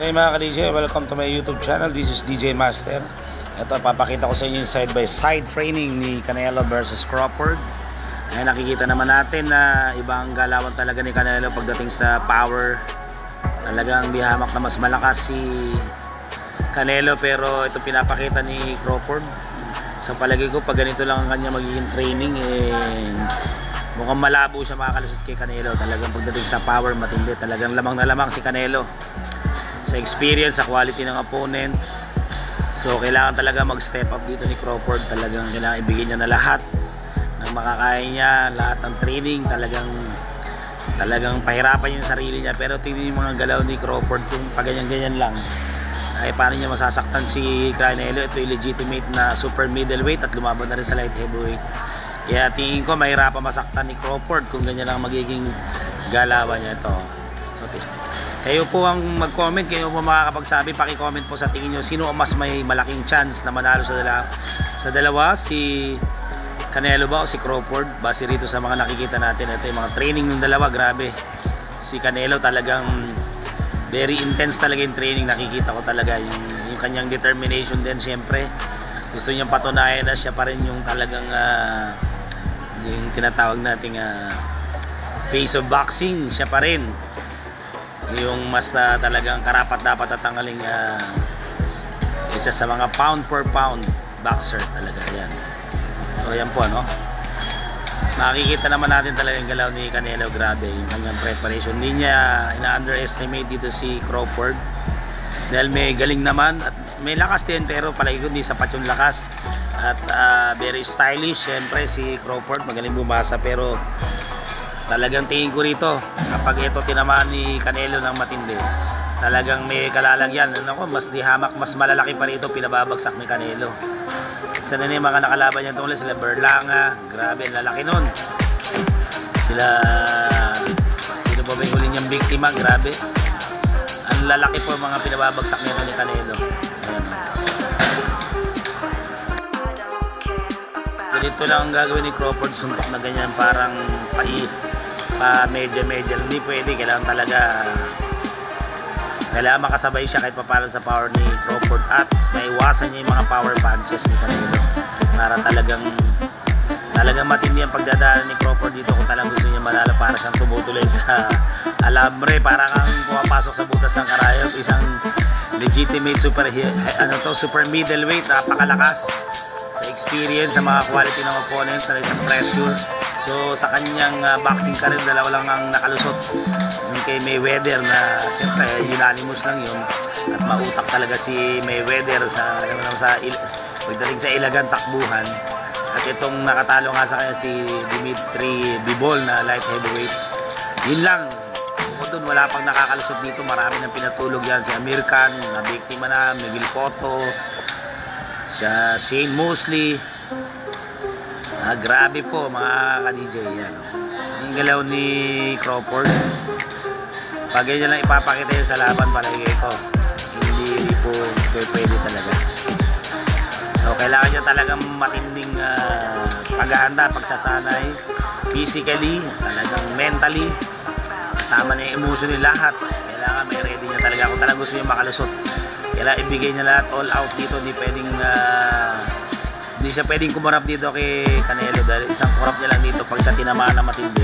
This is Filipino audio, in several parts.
Hey mga ka-DJ, welcome to my YouTube channel. This is DJ Master. Ito, papakita ko sa inyo yung side-by-side training ni Canelo versus Crawford. Ay, nakikita naman natin na ibang galawan talaga ni Canelo pagdating sa power. Talagang bihamak na mas malakas si Canelo, pero ito pinapakita ni Crawford. Sa palagay ko, pag ganito lang ang kanya magiging training, mukhang malabo siya makakalusot kay Canelo. Talagang pagdating sa power, matindi. Talagang lamang na lamang si Canelo sa experience, sa quality ng opponent. So kailangan talaga mag-step up dito ni Crawford. Talagang kailangan ibigay niya na lahat ng makakaya niya, lahat ng training. Talagang pahirapan yung sarili niya. Pero tingnan yung mga galaw ni Crawford, kung paganyan-ganyan lang ay paano niya masasaktan si Canelo. Ito yung legitimate na super middleweight at lumaban na rin sa light heavyweight. Kaya tingin ko mahirapan masaktan ni Crawford kung ganyan lang magiging galawan niya ito. So, kayo po ang mag-comment, kayo po makakapagsabi, paki-comment po sa tingin nyo sino ang mas may malaking chance na manalo sa dalawa, si Canelo ba o si Crawford? Base rito sa mga nakikita natin, ito yung mga training ng dalawa, grabe. Si Canelo talagang very intense talaga yung training, nakikita ko talaga yung kanyang determination din. Siyempre gusto niyang patunayan na siya pa rin yung talagang yung tinatawag nating face of boxing, siya pa rin yung mas talagang karapat dapat at tanggaling isa sa mga pound per pound boxer talaga yan. So ayan po, no, makikita naman natin talaga yung galaw ni Canelo. Grabe yung kanyang preparation, hindi niya ina-underestimate dito si Crawford dahil may galing naman at may lakas din, pero palagi ko hindi sapat yung lakas. At very stylish siyempre si Crawford, magaling bumasa, pero talagang tingin ko rito kapag ito tinamaan ni Canelo ng matindi, talagang may kalalagyan. Ako, mas dihamak, mas malalaki pa rito pinababagsak ni Canelo. Isa na yung mga nakalaban niya tungkol, sila Berlanga, grabe, lalaki nun. Sino pa ba yung huli niyang biktima, grabe, ang lalaki po mga pinababagsak niya ni Canelo. Ayan, ganito lang ang gagawin ni Crawford, suntok na ganyan, parang medya hindi pwede. Kailangan makasabay siya kahit papalan sa power ni Crawford at maiwasan niya yung mga power punches ni Canelo para talagang matindi ang pagdadaan ni Crawford dito. Kung talagang gusto niya manalo, para siyang tumutuloy sa alambre, para kang pumapasok sa butas ng karayot. Isang legitimate super middleweight, napakalakas sa experience, sa mga quality ng opponent, sa isang pressure. So sa kanyang boxing career, dalawa lang ang nakalusot, yung kay Mayweather na siyempre unanimous lang yun, at mautak talaga si Mayweather pagdating sa ilagang takbuhan. At itong nakatalo nga sa kanya si Dimitri Bivol na light heavyweight. Yun lang, bukod dun wala pang nakakalusot dito. Marami nang pinatulog yan, si Amir Khan na biktima na, Miguel Cotto, siya, Shane Mosley. Grabe po mga ka-DJ yan. Yung galaw ni Crawford, pag ganyan lang ipapakita yun sa laban, palagi ito hindi po pwede talaga. So kailangan niya talagang matinding paghahanda, pagsasanay physically, talagang mentally, kasama na yung emotion ni lahat. Kailangan may ready niya talaga kung talagang gusto niya makalusot. Kailangan ibigay niya lahat, all out dito. Hindi siya pwedeng kumarap dito kay Canelo, dahil isang kurap niya lang dito pag siya tinamaan na matindi.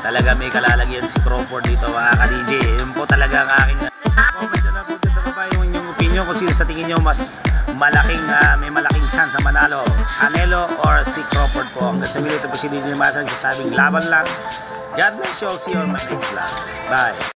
Talaga may kalalagyan si Crawford dito mga ka-DJ. Yun po talaga ang aking comment nyo na po sa baba yung inyong opinion kung sino sa tingin nyo mas may malaking chance na manalo, Canelo or si Crawford po. Hanggang sa muli, ito po si DJ Master, sabing laban lang. God bless you all. See you on my next vlog. Bye.